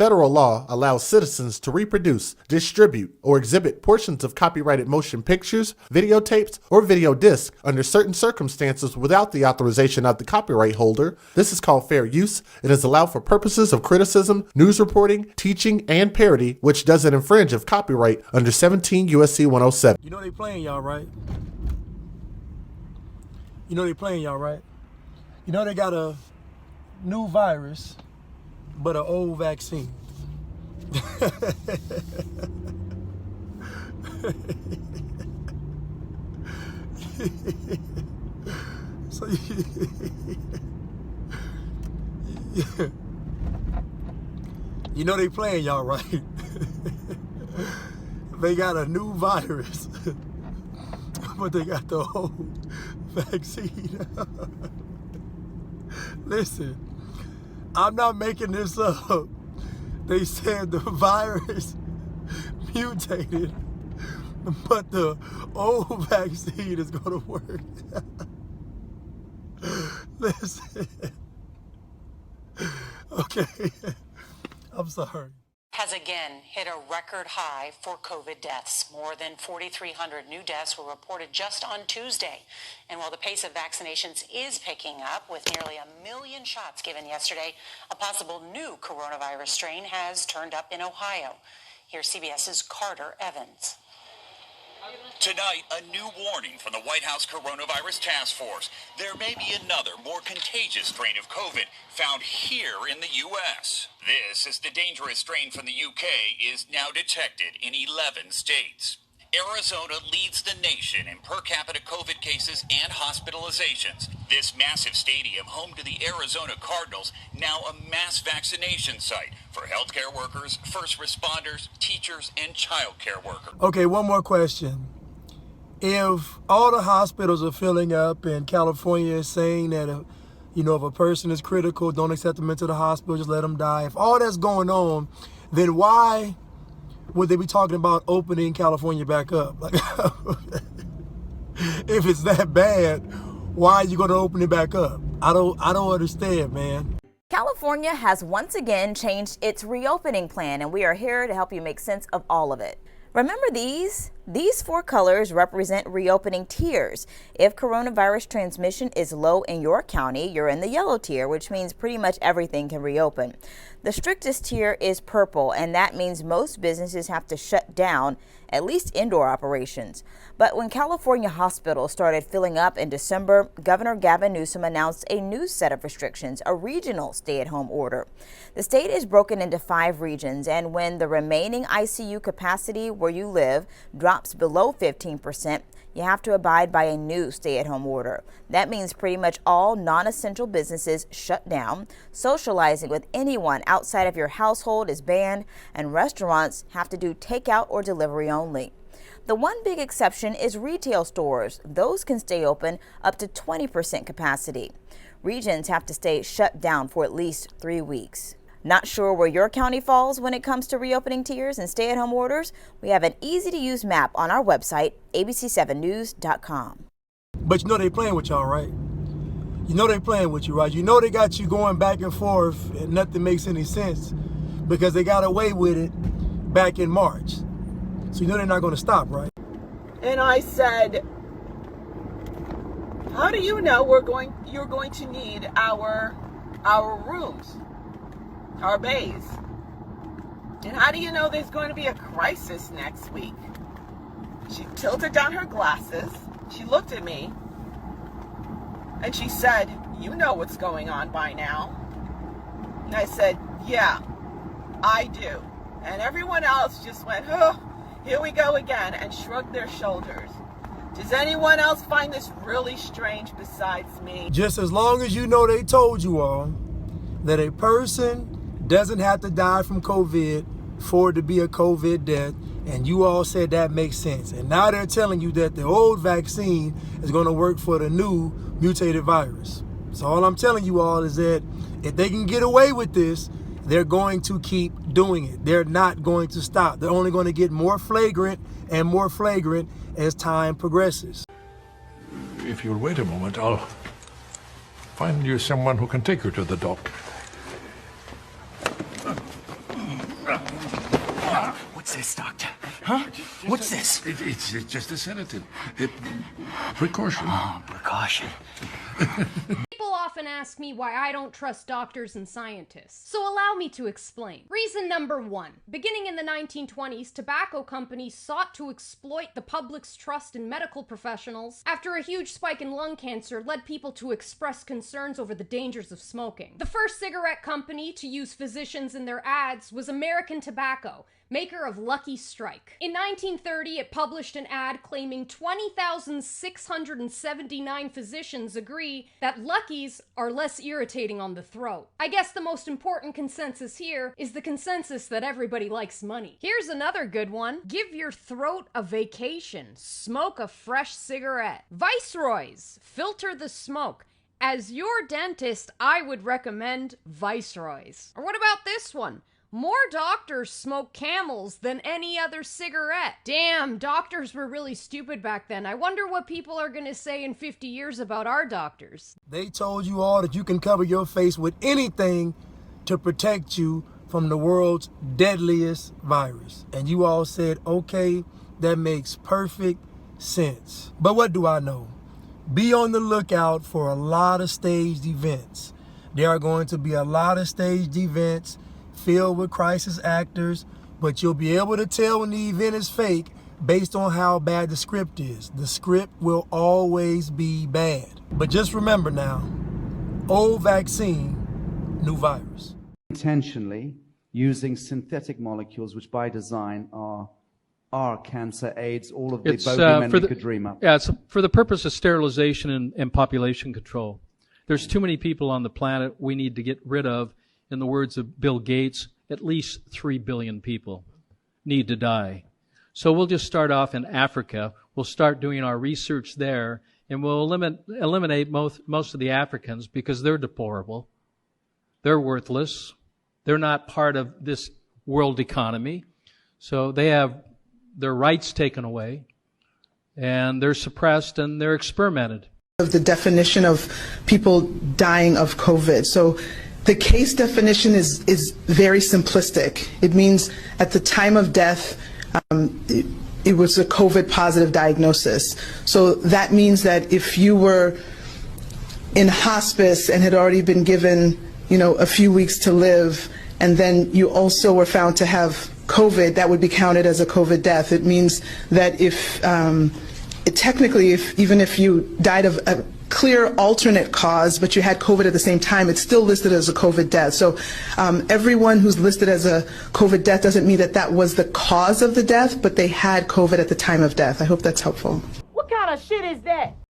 Federal law allows citizens to reproduce, distribute, or exhibit portions of copyrighted motion pictures, videotapes, or video discs under certain circumstances without the authorization of the copyright holder. This is called fair use. It is allowed for purposes of criticism, news reporting, teaching, and parody, which doesn't infringe of copyright under 17 U.S.C. 107. You know they playing y'all, right? You know they playing y'all, right? You know they got a new virus, but an old vaccine. So you know they playing y'all, right? They got a new virus, but they got the old vaccine. Listen, I'm not making this up. They said the virus mutated, but the old vaccine is gonna work. Listen. Okay. I'm sorry. Has again hit a record high for COVID deaths. More than 4,300 new deaths were reported just on Tuesday. And while the pace of vaccinations is picking up, with nearly 1 million shots given yesterday, a possible new coronavirus strain has turned up in Ohio. Here's CBS's Carter Evans. Tonight, a new warning from the White House Coronavirus Task Force. There may be another, more contagious strain of COVID found here in the U.S. This, as the dangerous strain from the U.K. is now detected in 11 states. Arizona leads the nation in per capita COVID cases and hospitalizations. This massive stadium, home to the Arizona Cardinals, now a mass vaccination site for healthcare workers, first responders, teachers, and child care workers. Okay, one more question. If all the hospitals are filling up and California is saying that, if a person is critical, don't accept them into the hospital, just let them die. If all that's going on, then why would they be talking about opening California back up? Like, if it's that bad, why are you going to open it back up? I don't understand, man. California has once again changed its reopening plan, and we are here to help you make sense of all of it. Remember these? These 4 colors represent reopening tiers. If coronavirus transmission is low in your county, you're in the yellow tier, which means pretty much everything can reopen. The strictest tier is purple, and that means most businesses have to shut down, at least indoor operations. But when California hospitals started filling up in December, Governor Gavin Newsom announced a new set of restrictions, a regional stay-at-home order. The state is broken into 5 regions, and when the remaining ICU capacity where you live drops below 15%, you have to abide by a new stay-at-home order. That means pretty much all non-essential businesses shut down, socializing with anyone outside of your household is banned, and restaurants have to do takeout or delivery only. The one big exception is retail stores. Those can stay open up to 20% capacity. Regions have to stay shut down for at least 3 weeks. Not sure where your county falls when it comes to reopening tiers and stay-at-home orders? We have an easy-to-use map on our website, abc7news.com. But you know they playing with y'all, right? You know they playing with you, right? You know they got you going back and forth and nothing makes any sense because they got away with it back in March. So you know they're not going to stop, right? And I said, how do you know you're going to need our rooms? Our bays. And how do you know there's going to be a crisis next week? She tilted down her glasses. She looked at me and she said, you know what's going on by now. And I said, yeah, I do. And everyone else just went, oh, here we go again, and shrugged their shoulders. Does anyone else find this really strange besides me? Just as long as you know they told you all that a person doesn't have to die from COVID for it to be a COVID death, and you all said that makes sense. And now they're telling you that the old vaccine is going to work for the new mutated virus. So all I'm telling you all is that if they can get away with this, they're going to keep doing it. They're not going to stop. They're only going to get more flagrant and more flagrant as time progresses. If you'll wait a moment, I'll find you someone who can take you to the doctor. Huh? What's this? It's just a sedative. Precaution. Oh, precaution. People often ask me why I don't trust doctors and scientists. So allow me to explain. Reason number one. Beginning in the 1920s, tobacco companies sought to exploit the public's trust in medical professionals after a huge spike in lung cancer led people to express concerns over the dangers of smoking. The first cigarette company to use physicians in their ads was American Tobacco, maker of Lucky Strike. In 1930, it published an ad claiming 20,679 physicians agree that Luckies are less irritating on the throat. I guess the most important consensus here is the consensus that everybody likes money. Here's another good one. Give your throat a vacation. Smoke a fresh cigarette. Viceroys, filter the smoke. As your dentist, I would recommend Viceroys. Or what about this one? More doctors smoke Camels than any other cigarette. Damn, doctors were really stupid back then. I wonder what people are gonna say in 50 years about our doctors. They told you all that you can cover your face with anything to protect you from the world's deadliest virus. And you all said, okay, that makes perfect sense. But what do I know? Be on the lookout for a lot of staged events. There are going to be a lot of staged events filled with crisis actors, but you'll be able to tell when the event is fake based on how bad the script is. The script will always be bad. But just remember now, old vaccine, new virus. Intentionally using synthetic molecules, which by design are cancer, AIDS, all of the bogeymen we could dream up. Yeah, it's for the purpose of sterilization and population control. There's too many people on the planet we need to get rid of. In the words of Bill Gates, at least 3 billion people need to die. So we'll just start off in Africa. We'll start doing our research there, and we'll eliminate most of the Africans because they're deplorable. They're worthless. They're not part of this world economy. So they have their rights taken away, and they're suppressed, and they're experimented. Of the definition of people dying of COVID. So the case definition is very simplistic. It means at the time of death, it was a COVID positive diagnosis. So that means that if you were in hospice and had already been given, a few weeks to live, and then you also were found to have COVID, that would be counted as a COVID death. It means that even if you died of a clear alternate cause, but you had COVID at the same time, it's still listed as a COVID death. So everyone who's listed as a COVID death doesn't mean that that was the cause of the death, but they had COVID at the time of death. I hope that's helpful. What kind of shit is that?